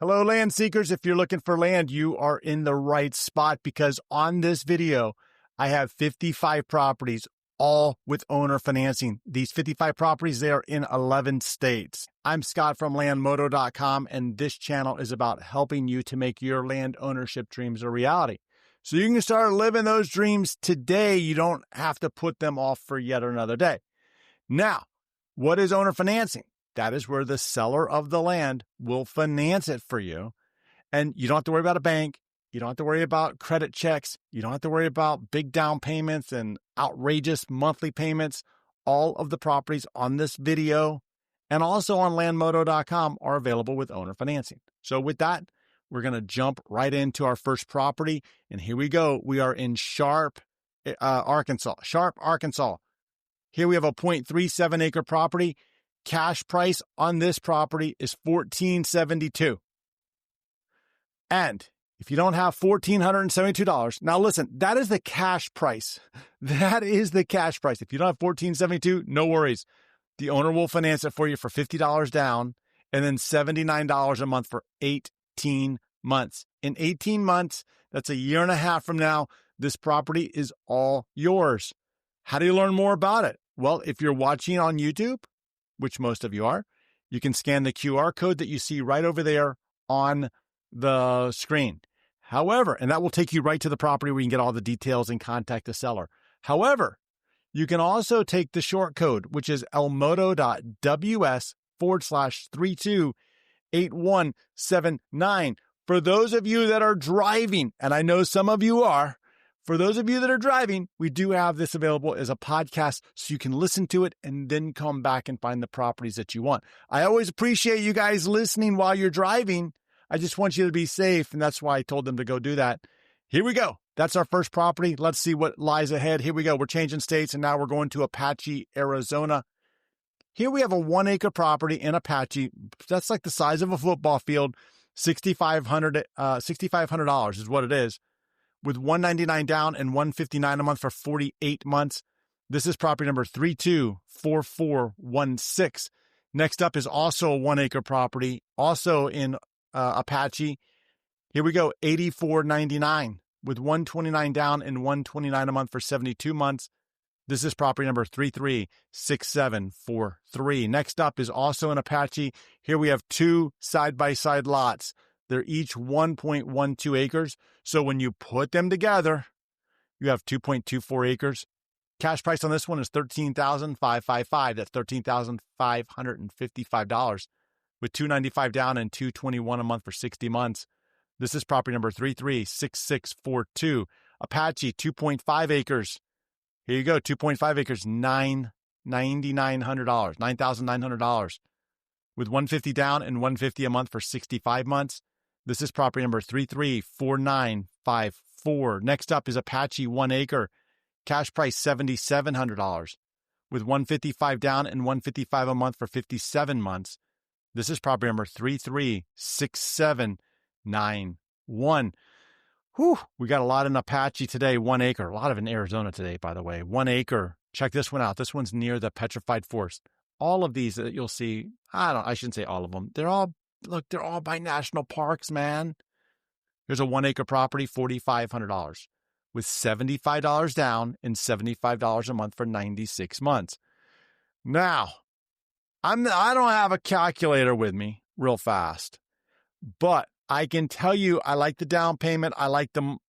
Hello, land seekers. If you're looking for land, you are in the right spot because on this video, I have 55 properties, all with owner financing. These 55 properties, they are in 11 states. I'm Scott from landmodo.com, and this channel is about helping you to make your land ownership dreams a reality. So you can start living those dreams today. You don't have to put them off for yet another day. Now, what is owner financing? That is where the seller of the land will finance it for you. And you don't have to worry about a bank. You don't have to worry about credit checks. You don't have to worry about big down payments and outrageous monthly payments. All of the properties on this video and also on landmodo.com are available with owner financing. So with that, we're going to jump right into our first property. And here we go. We are in Sharp, Arkansas. Here we have a 0.37 acre property. Cash price on this property is $1,472. And if you don't have $1,472, now listen, that is the cash price. That is the cash price. If you don't have $1,472, no worries. The owner will finance it for you for $50 down and then $79 a month for 18 months. In 18 months, that's a year and a half from now, this property is all yours. How do you learn more about it? Well, if you're watching on YouTube, which most of you are, you can scan the QR code that you see right over there on the screen. However, and that will take you right to the property where you can get all the details and contact the seller. However, you can also take the short code, which is elmodo.ws/328179. For those of you that are driving, and I know some of you are, for those of you that are driving, we do have this available as a podcast so you can listen to it and then come back and find the properties that you want. I always appreciate you guys listening while you're driving. I just want you to be safe, and that's why I told them to go do that. Here we go. That's our first property. Let's see what lies ahead. Here we go. We're changing states, and now we're going to Apache, Arizona. Here we have a 1 acre property in Apache. That's like the size of a football field. $6,500 is what it is, with $199 down and $159 a month for 48 months. This is property number 324416. Next up is also a 1 acre property, also in Apache. Here we go, $84.99 with $129 down and $129 a month for 72 months. This is property number 336743. Next up is also in Apache. Here we have 2 side-by-side lots. They're each 1.12 acres. So when you put them together, you have 2.24 acres. Cash price on this one is $13,555. That's $13,555 with $295 down and $221 a month for 60 months. This is property number 336642. Apache, 2.5 acres. Here you go, 2.5 acres, $9,900 with $150 down and $150 a month for 65 months. This is property number 334954. Next up is Apache, 1 acre. Cash price $7,700 with $155 down and $155 a month for 57 months. This is property number 336791. Whew, we got a lot in Apache today, 1 acre. A lot of in Arizona today, by the way. 1 acre. Check this one out. This one's near the Petrified Forest. All of these that you'll see, I shouldn't say all of them. They're all by national parks, man. Here's a 1 acre property, $4,500 with $75 down and $75 a month for 96 months. Now, I don't have a calculator with me real fast, but I can tell you I like the down payment. I like the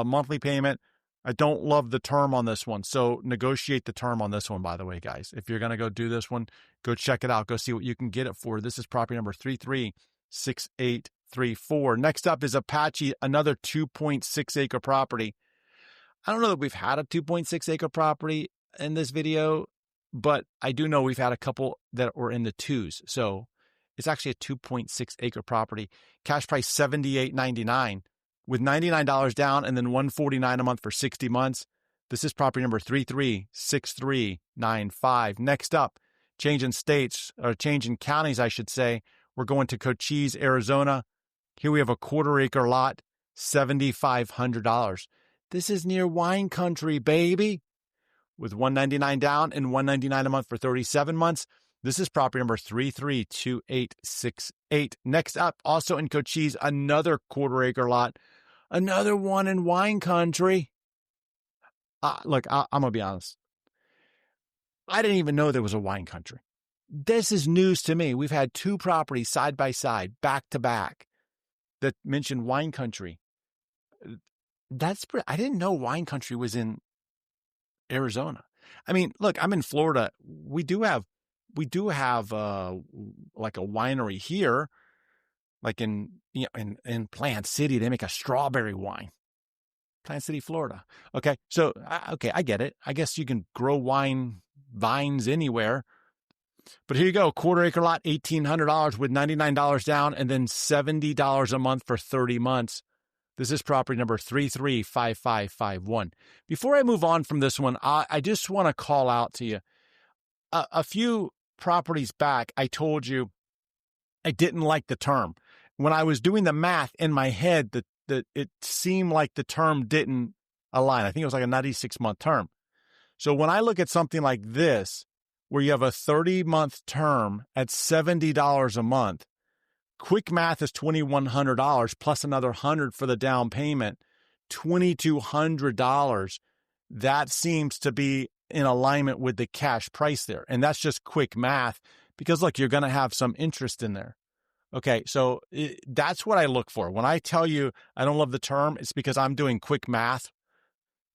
monthly payment. I don't love the term on this one. So negotiate the term on this one, by the way, guys. If you're going to go do this one, go check it out. Go see what you can get it for. This is property number 336834. Next up is Apache, another 2.6 acre property. I don't know that we've had a 2.6 acre property in this video, but I do know we've had a couple that were in the twos. So it's actually a 2.6 acre property. Cash price $78.99 with $99 down and then $149 a month for 60 months. This is property number 336395. Next up, change in counties, I should say. We're going to Cochise, Arizona. Here we have a 1/4 acre lot, $7,500. This is near wine country, baby. With $199 down and $199 a month for 37 months. This is property number 332868. Next up, also in Cochise, another quarter-acre lot, another one in wine country. Look, I'm going to be honest. I didn't even know there was a wine country. This is news to me. We've had two properties side by side, back to back, that mentioned wine country. I didn't know wine country was in Arizona. I mean, look, I'm in Florida. We do have like a winery here, like in Plant City. They make a strawberry wine. Plant City, Florida. Okay, so I get it. I guess you can grow vines anywhere. But here you go, quarter-acre lot, $1,800 with $99 down and then $70 a month for 30 months. This is property number 335551. Before I move on from this one, I just want to call out to you. A few properties back, I told you I didn't like the term. When I was doing the math in my head, that it seemed like the term didn't align. I think it was like a 96-month term. So when I look at something like this, where you have a 30-month term at $70 a month, quick math is $2,100 plus another $100 for the down payment, $2,200. That seems to be in alignment with the cash price there. And that's just quick math because, look, you're going to have some interest in there. Okay, so that's what I look for. When I tell you I don't love the term, it's because I'm doing quick math.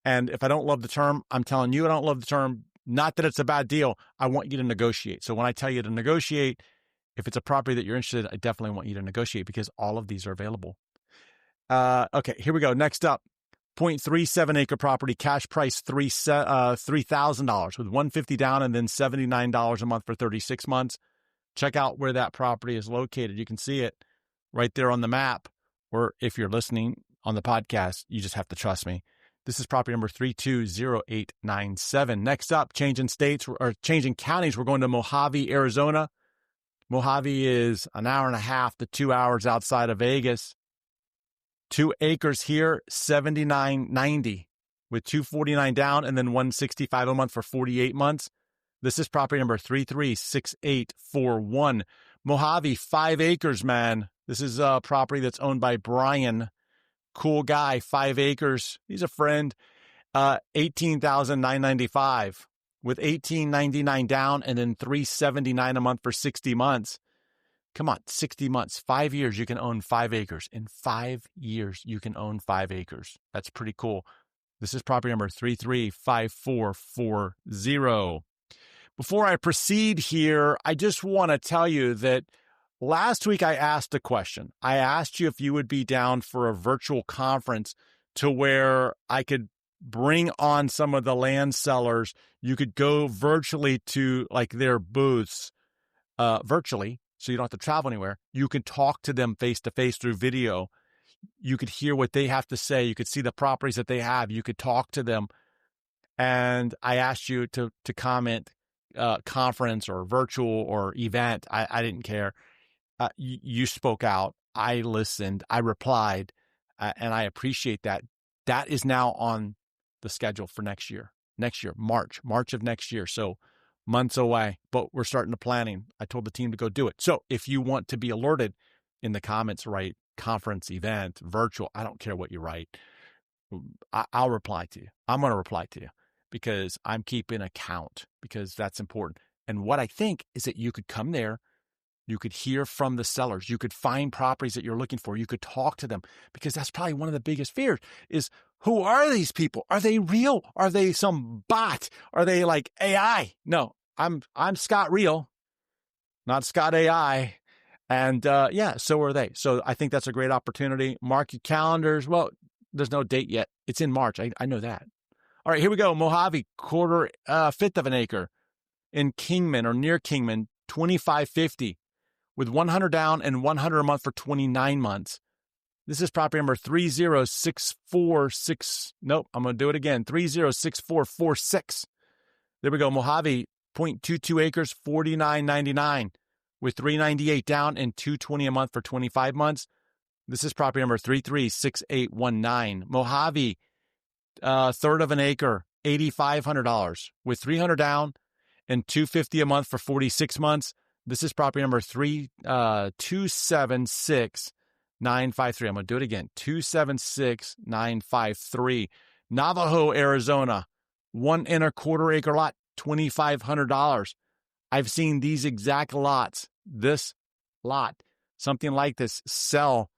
And if I don't love the term, I'm telling you I don't love the term. Not that it's a bad deal. I want you to negotiate. So when I tell you to negotiate, if it's a property that you're interested in, I definitely want you to negotiate because all of these are available. Okay, here we go. Next up, 0.37 acre property, cash price $3,000 with $150 down and then $79 a month for 36 months. Check out where that property is located. You can see it right there on the map. Or if you're listening on the podcast, you just have to trust me. This is property number 320897. Next up, changing counties. We're going to Mojave, Arizona. Mojave is an hour and a half to 2 hours outside of Vegas. 2 acres here, $79.90 with $249 down and then $165 a month for 48 months. This is property number 336841. Mojave, 5 acres, man. This is a property that's owned by Brian. Cool guy, 5 acres. He's a friend. $18,995 with $18.99 down and then $379 a month for 60 months. Come on, 60 months, 5 years, you can own 5 acres. In 5 years, you can own 5 acres. That's pretty cool. This is property number 335440. Before I proceed here, I just want to tell you that last week I asked a question. I asked you if you would be down for a virtual conference to where I could bring on some of the land sellers. You could go virtually to like their booths virtually, so you don't have to travel anywhere. You could talk to them face to face through video. You could hear what they have to say. You could see the properties that they have. You could talk to them. And I asked you to comment conference or virtual or event. I didn't care. You spoke out. I listened. I replied, and I appreciate that. That is now on the schedule for next year. March of next year. So months away, but we're starting the planning. I told the team to go do it. So if you want to be alerted in the comments, write conference, event, virtual. I don't care what you write. I'll reply to you. I'm going to reply to you because I'm keeping account because that's important. And what I think is that you could come there. You could hear from the sellers. You could find properties that you're looking for. You could talk to them because that's probably one of the biggest fears is who are these people? Are they real? Are they some bot? Are they like AI? No, I'm Scott Real, not Scott AI. And so are they. So I think that's a great opportunity. Mark your calendars. Well, there's no date yet. It's in March. I know that. All right, here we go. Mojave, fifth of an acre in Kingman or near Kingman, $2,550 with $100 down and $100 a month for 29 months. This is property number 30646. Nope, I'm going to do it again. 306446. There we go. Mojave, 0.22 acres, $49.99 with $398 down and $220 a month for 25 months. This is property number 336819. Mojave, third of an acre, $8,500 with $300 down and $250 a month for 46 months. This is property number 276953. I'm going to do it again. 276953. Navajo, Arizona. 1 1/4 acre lot, $2,500. I've seen these exact lots, this lot, something like this, sell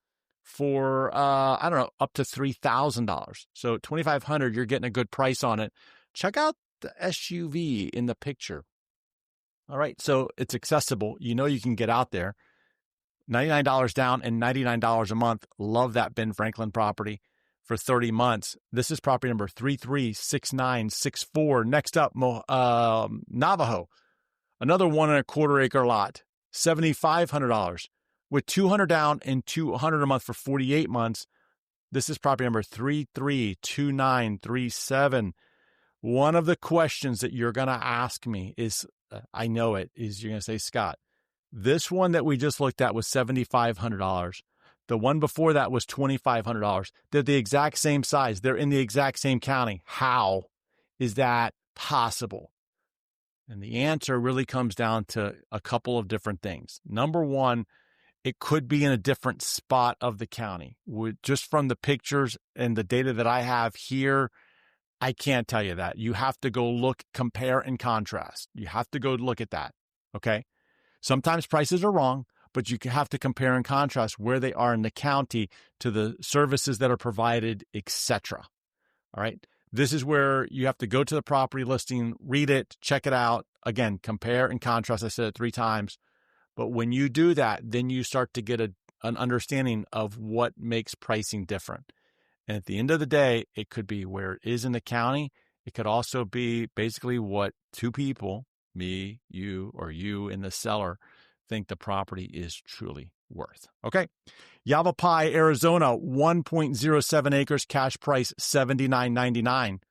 for, I don't know, up to $3,000. So $2,500, you're getting a good price on it. Check out the SUV in the picture. All right, so it's accessible. You know you can get out there. $99 down and $99 a month. Love that Ben Franklin property for 30 months. This is property number 336964. Next up, Navajo. Another 1 1/4 acre lot, $7,500 with $200 down and $200 a month for 48 months. This is property number 332937. One of the questions that you're going to ask me is, I know it, is you're going to say, Scott, this one that we just looked at was $7,500. The one before that was $2,500. They're the exact same size. They're in the exact same county. How is that possible? And the answer really comes down to a couple of different things. Number one, it could be in a different spot of the county. Just from the pictures and the data that I have here, I can't tell you that. You have to go look, compare, and contrast. You have to go look at that, okay? Sometimes prices are wrong, but you have to compare and contrast where they are in the county to the services that are provided, etc. All right? This is where you have to go to the property listing, read it, check it out. Again, compare and contrast. I said it 3 times. But when you do that, then you start to get an understanding of what makes pricing different. And at the end of the day, it could be where it is in the county. It could also be basically what 2 people, me, you, or you and the seller, think the property is truly worth. Okay. Yavapai, Arizona, 1.07 acres, cash price $79.99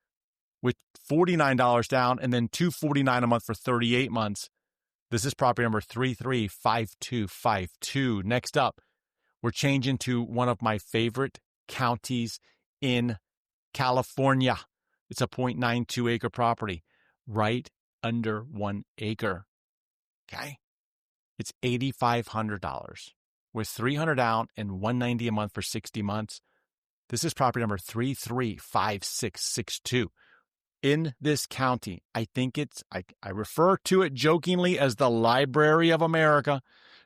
with $49 down and then $249 a month for 38 months. This is property number 335252. Next up, we're changing to one of my favorite counties in California. It's a 0.92 acre property, right under 1 acre. Okay. It's $8,500 with $300 down and $190 a month for 60 months. This is property number 335662. In this county, I think I refer to it jokingly as the Library of America.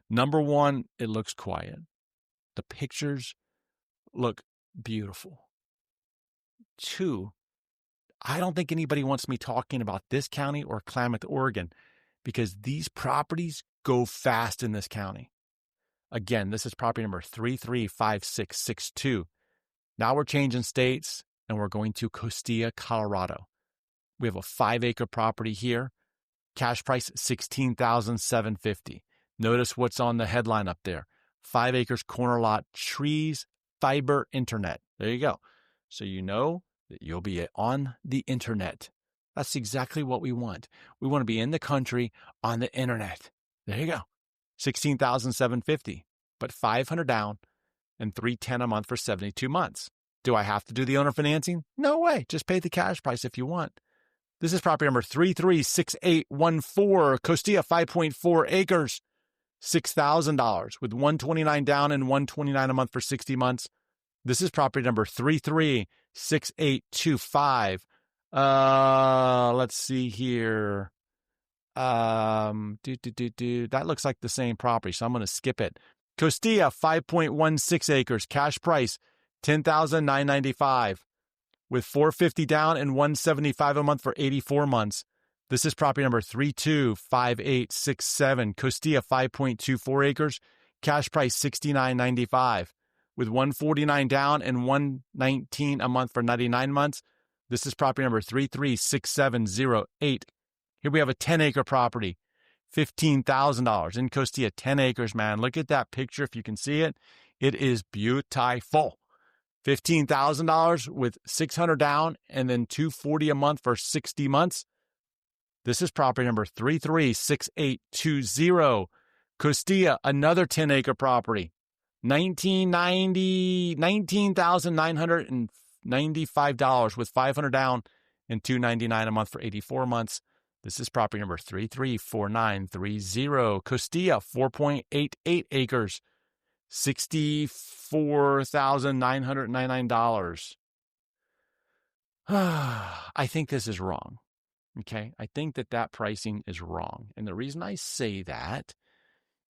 Number one, it looks quiet. The pictures look beautiful. 2, I don't think anybody wants me talking about this county or Klamath, Oregon, because these properties go fast in this county. Again, this is property number 335662. Now we're changing states and we're going to Costilla, Colorado. We have a 5 acre property here. Cash price $16,750. Notice what's on the headline up there. 5 acres, corner lot, trees, fiber, internet. There you go. So you know that you'll be on the internet. That's exactly what we want. We want to be in the country on the internet. There you go. $16,750, but $500 down and $310 a month for 72 months. Do I have to do the owner financing? No way. Just pay the cash price if you want. This is property number 336814, Costilla, 5.4 acres, $6,000 with $129 down and $129 a month for 60 months. This is property number 336825. Let's see here. That looks like the same property, so I'm going to skip it. Costilla, 5.16 acres, cash price $10,995 with $450 down and $175 a month for 84 months. This is property number 325867, Costilla, 5.24 acres, cash price $69.95 with $149 down and $119 a month for 99 months. This is property number 336708. Here we have a 10 acre property, $15,000 in Costilla, 10 acres, man. Look at that picture if you can see it. It is beautiful. $15,000 with $600 down and then $240 a month for 60 months. This is property number 336820. Costilla, another 10 acre property, $19,995 with $500 down and $299 a month for 84 months. This is property number 334930. Costilla, 4.88 acres, $64,999. I think this is wrong. Okay. I think that pricing is wrong. And the reason I say that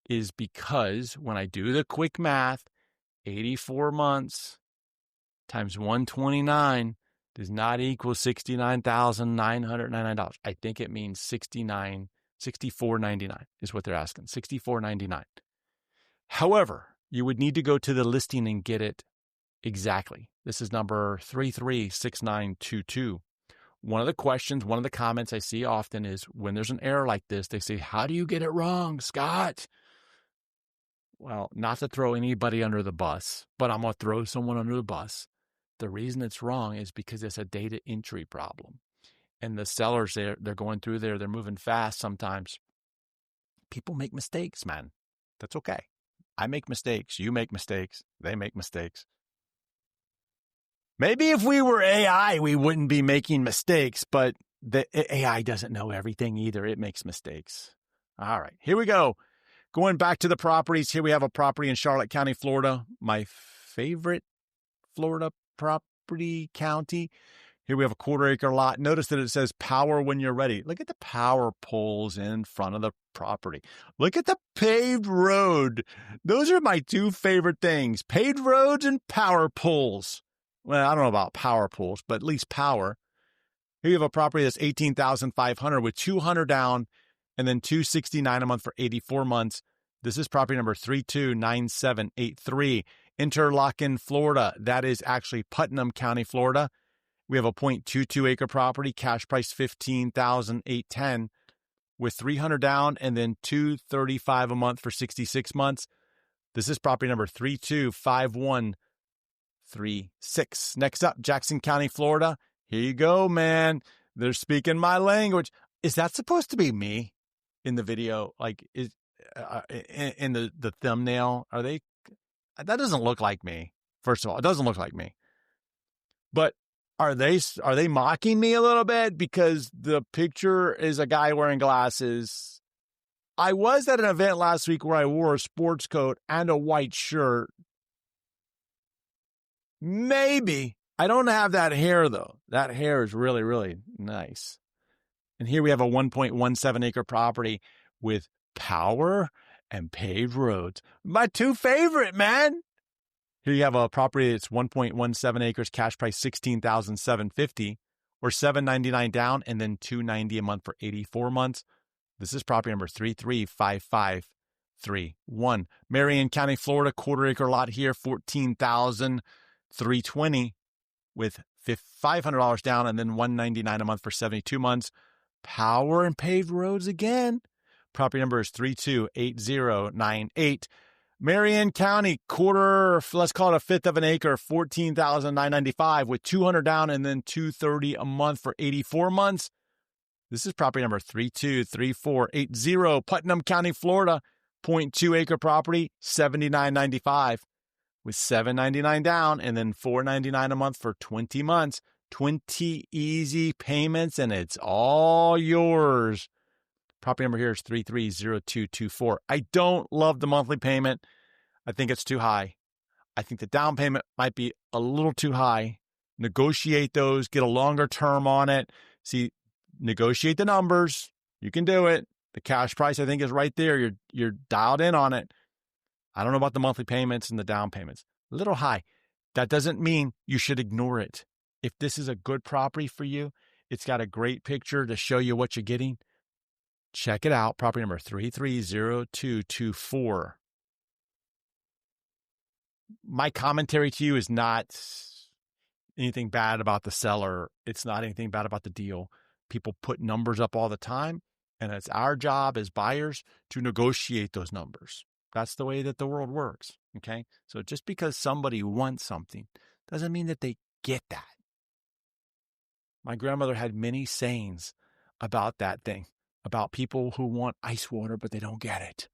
is because when I do the quick math, 84 months times 129 does not equal $69,999. I think it means $64.99 is what they're asking. $64.99. However, you would need to go to the listing and get it exactly. This is number 336922. One of the questions, one of the comments I see often is when there's an error like this, they say, how do you get it wrong, Scott? Well, not to throw anybody under the bus, but I'm going to throw someone under the bus. The reason it's wrong is because it's a data entry problem. And the sellers, they're going through there, they're moving fast sometimes. People make mistakes, man. That's okay. I make mistakes. You make mistakes. They make mistakes. Maybe if we were AI, we wouldn't be making mistakes, but the AI doesn't know everything either. It makes mistakes. All right, here we go. Going back to the properties, here we have a property in Charlotte County, Florida. My favorite Florida property county. Here we have a 1/4 acre lot. Notice that it says power when you're ready. Look at the power poles in front of the property. Look at the paved road. Those are my two favorite things, paved roads and power poles. Well, I don't know about power poles, but at least power. Here you have a property that's $18,500 with $200 down and then $269 a month for 84 months. This is property number 329783, Interlochen, Florida. That is actually Putnam County, Florida. We have a 0.22 acre property, cash price $15,810 with $300 down and then $235 a month for 66 months. This is property number 325136. Next up, Jackson County, Florida. Here you go, man. They're speaking my language. Is that supposed to be me in the video? Like, is in the thumbnail? Are they? That doesn't look like me. First of all, it doesn't look like me. But are they mocking me a little bit because the picture is a guy wearing glasses? I was at an event last week where I wore a sports coat and a white shirt. Maybe. I don't have that hair, though. That hair is really, really nice. And here we have a 1.17 acre property with power and paved roads. My two favorite, man. Here you have a property that's 1.17 acres, cash price $16,750 or $799 down and then $290 a month for 84 months. This is property number 335531. Marion County, Florida, 1/4 acre lot here, $14,320 with $500 down and then $199 a month for 72 months. Power and paved roads again. Property number is 328098. Marion County, let's call it a 1/5 of an acre, $14,995 with $200 down and then $230 a month for 84 months. This is property number 323480, Putnam County, Florida, 0.2 acre property, $79.95 with $799 down and then $499 a month for 20 months. 20 easy payments and it's all yours. Property number here is 330224. I don't love the monthly payment. I think it's too high. I think the down payment might be a little too high. Negotiate those, get a longer term on it. See, negotiate the numbers. You can do it. The cash price, I think, is right there. You're dialed in on it. I don't know about the monthly payments and the down payments. A little high. That doesn't mean you should ignore it. If this is a good property for you, it's got a great picture to show you what you're getting. Check it out. Property number 330224. My commentary to you is not anything bad about the seller. It's not anything bad about the deal. People put numbers up all the time, and it's our job as buyers to negotiate those numbers. That's the way that the world works, okay? So just because somebody wants something doesn't mean that they get that. My grandmother had many sayings about that thing, about people who want ice water, but they don't get it.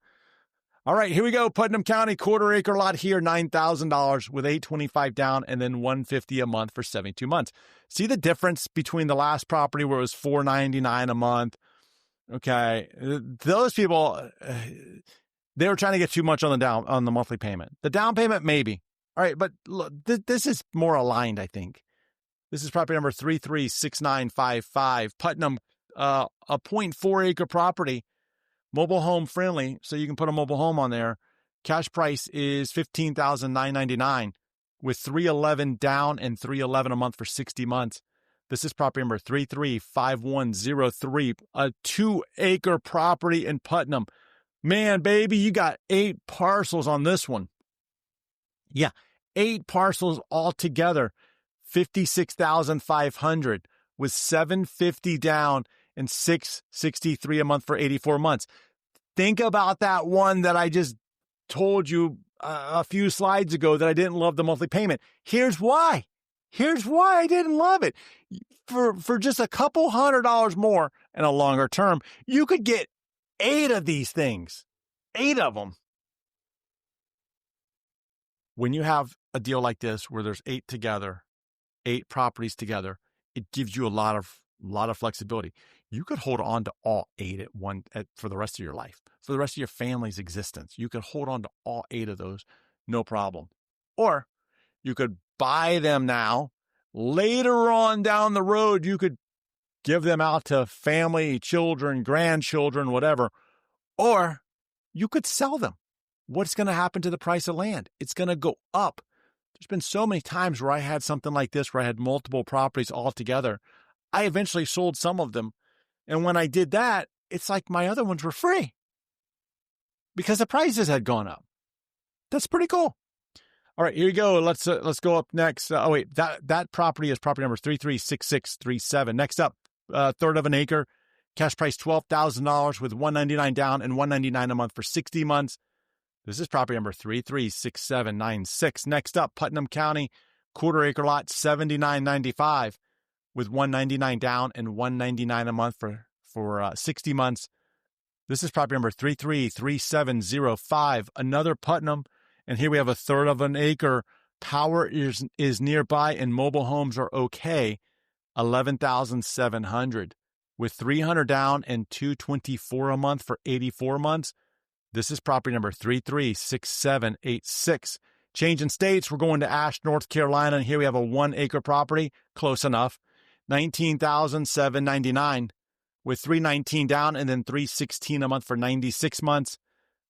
All right, here we go. Putnam County, 1/4 acre lot here, $9,000 with $825 down and then $150 a month for 72 months. See the difference between the last property where it was $499 a month Okay. Those people, they were trying to get too much on the monthly payment. The down payment, maybe. All right. But look, this is more aligned, I think. This is property number 336955, Putnam, a 0.4 acre property, mobile home friendly. So you can put a mobile home on there. Cash price is $15,999 with $311 down and $311 a month for 60 months. This is property number 335103, a 2 acre property in Putnam. Man, baby, you got 8 parcels on this one. Yeah, 8 parcels altogether, $56,500 with $750 down and $663 a month for 84 months. Think about that one that I just told you a few slides ago that I didn't love the monthly payment. Here's why. Here's why I didn't love it. For just a couple $100 more and a longer term, you could get 8 of these things. 8 of them. When you have a deal like this where there's 8 together, 8 properties together, it gives you a lot of flexibility. You could hold on to all 8 for the rest of your life, for the rest of your family's existence. You could hold on to all 8 of those, no problem. Or you could buy them now. Later on down the road, you could give them out to family, children, grandchildren, whatever. Or you could sell them. What's going to happen to the price of land? It's going to go up. There's been so many times where I had something like this, where I had multiple properties all together. I eventually sold some of them. And when I did that, it's like my other ones were free because the prices had gone up. That's pretty cool. All right, here you go. Let's go up next. That property is property number 336637. Next up, 1/3 of an acre, cash price $12,000 with $199 down and $199 a month for 60 months. This is property number 336796. Next up, Putnam County, 1/4 acre lot, $79.95 with $199 down and $199 a month for 60 months. This is property number 333705, another Putnam. And here we have 1/3 of an acre. Power is nearby and mobile homes are okay. $11,700 with $300 down and $224 a month for 84 months. This is property number 336786. Change in states. We're going to Ash, North Carolina. And here we have a 1 acre property. Close enough. $19,799 with $319 down and then $316 a month for 96 months.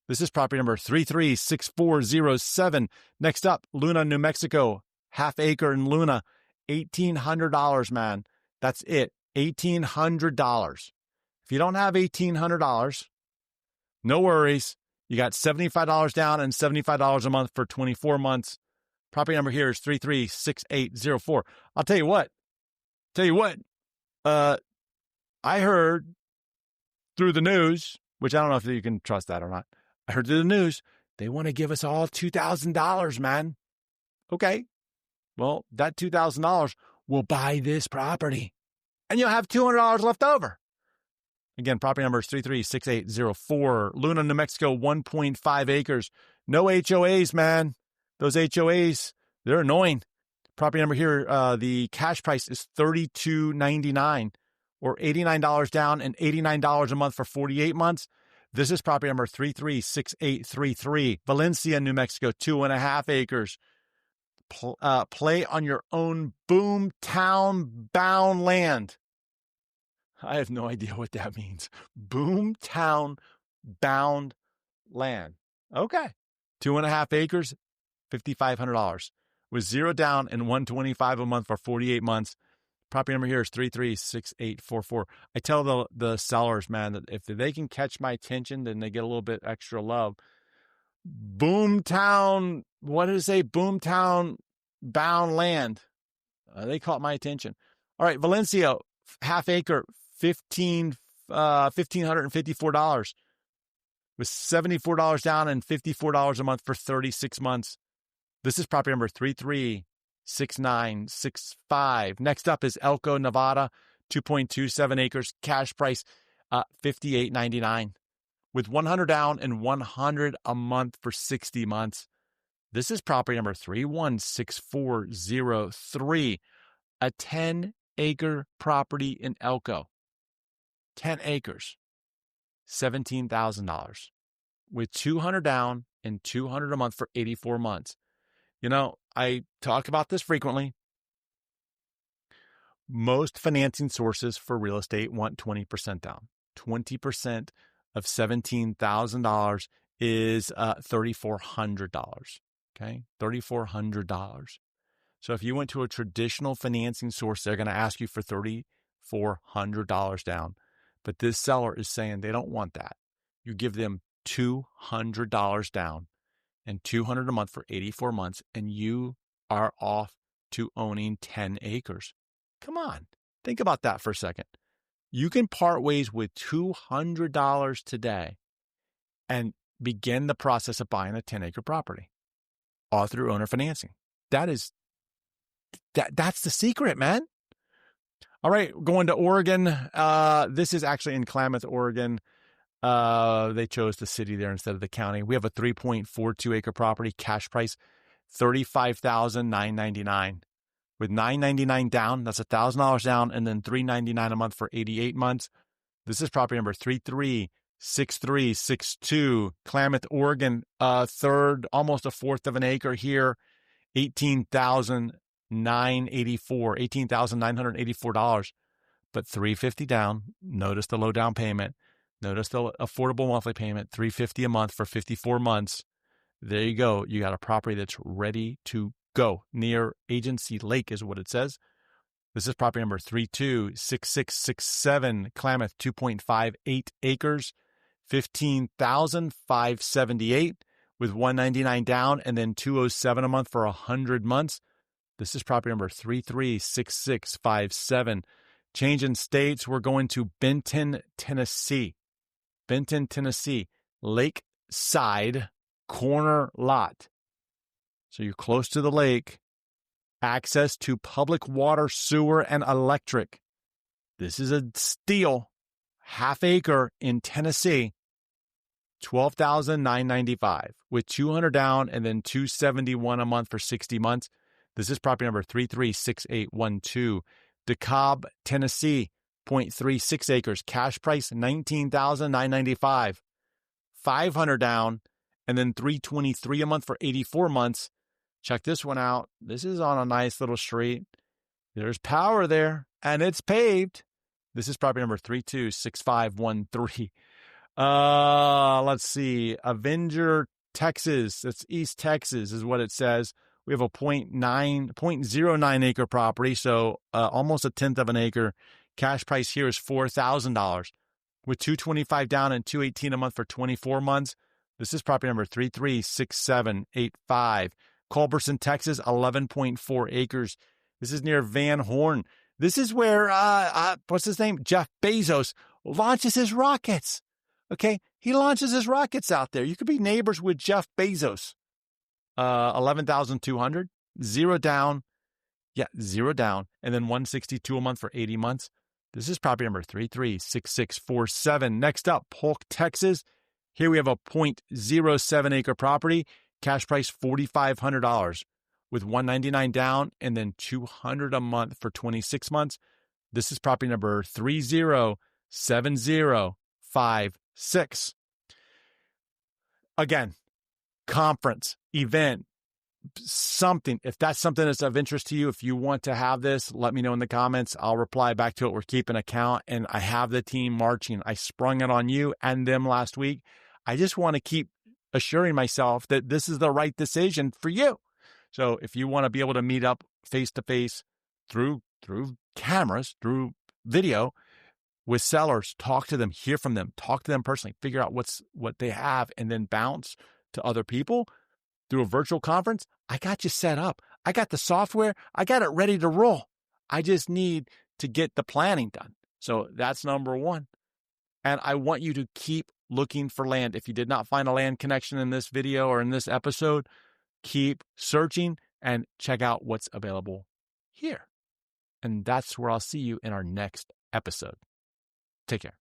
This is property number 336407. Next up, Luna, New Mexico, 1/2 acre in Luna, $1,800, man. That's it, $1,800. If you don't have $1,800, no worries. You got $75 down and $75 a month for 24 months. Property number here is 336804. I'll tell you what. I heard through the news, which I don't know if you can trust that or not. I heard through the news, they want to give us all $2,000, man. Okay. Well, that $2,000 will buy this property. And you'll have $200 left over. Again, property number is 336804. Luna, New Mexico, 1.5 acres. No HOAs, man. Those HOAs, they're annoying. Property number here, the cash price is $32.99 or $89 down and $89 a month for 48 months. This is property number 336833. Valencia, New Mexico, 2.5 acres. Play on your own boomtown bound land. I have no idea what that means. Boomtown bound land. Okay. 2.5 acres, $5,500 with $0 down and $125 a month for 48 months. Property number here is 336844. I tell the sellers, man, that if they can catch my attention, then they get a little bit extra love. Boomtown, what did it say? Boomtown bound land. They caught my attention. All right, Valencia, 1/2 acre, $1,554 with $74 down and $54 a month for 36 months. This is property number 336965. Next up is Elko, Nevada, 2.27 acres, cash price $58.99 with $100 down and $100 a month for 60 months. This is property number 316403, a 10 acre property in Elko. 10 acres. $17,000 with $200 down and $200 a month for 84 months. You know, I talk about this frequently. Most financing sources for real estate want 20% down. 20% of $17,000 is $3,400. Okay, $3,400. So if you went to a traditional financing source, they're going to ask you for $3,400 down. But this seller is saying they don't want that. You give them $200 down and $200 a month for 84 months, and you are off to owning 10 acres. Come on, think about that for a second. You can part ways with $200 today and begin the process of buying a 10-acre property, all through owner financing. That's the secret, man. All right, going to Oregon. This is actually in Klamath, Oregon. They chose the city there instead of the county. We have a 3.42 acre property, cash price $35,999. With $999 down, that's $1,000 down, and then $399 a month for 88 months. This is property number 336362, Klamath, Oregon. Third, almost a fourth of an acre here, $18,984, but $350 down. Notice the low down payment. Notice the affordable monthly payment, $350 a month for 54 months. There you go. You got a property that's ready to go. Near Agency Lake is what it says. This is property number 326667, Klamath, 2.58 acres, $15,578 with $199 down and then $207 a month for 100 months. This is property number 336657. Change in states. We're going to Benton, Tennessee. Benton, Tennessee, lakeside corner lot. So you're close to the lake, access to public water, sewer, and electric. This is a steal, half acre in Tennessee, $12,995 with $200 down and then $271 a month for 60 months. This is property number 336812, DeKalb, Tennessee, 0.36 acres, cash price $19,995, $500 down and then $323 a month for 84 months. Check this one out. This is on a nice little street. There's power there, and it's paved. This is property number 326513. Let's see. Avenger, Texas. That's East Texas is what it says. We have a 0.09 acre property, so almost a tenth of an acre. Cash price here is $4,000 with $225 down and $218 a month for 24 months. This is property number 336785. Culberson, Texas, 11.4 acres. This is near Van Horn. This is where, what's his name? Jeff Bezos launches his rockets. Okay. He launches his rockets out there. You could be neighbors with Jeff Bezos. 11,200, zero down. Yeah, zero down. And then 162 a month for 80 months. This is property number 336647. Next up, Polk, Texas. Here we have a 0.07 acre property. Cash price $4,500 with $199 down and then $200 a month for 26 months. This is property number 307056. Again, conference, event, something. If that's something that's of interest to you, if you want to have this, let me know in the comments. I'll reply back to it. We're keeping account, and I have the team marching. I sprung it on you and them last week. I just want to keep assuring myself that this is the right decision for you. So if you want to be able to meet up face to face through cameras, through video with sellers, talk to them, hear from them, talk to them personally, figure out what they have, and then bounce to other people through a virtual conference, I got you set up. I got the software. I got it ready to roll. I just need to get the planning done. So that's number one. And I want you to keep looking for land. If you did not find a land connection in this video or in this episode, keep searching and check out what's available here. And that's where I'll see you in our next episode. Take care.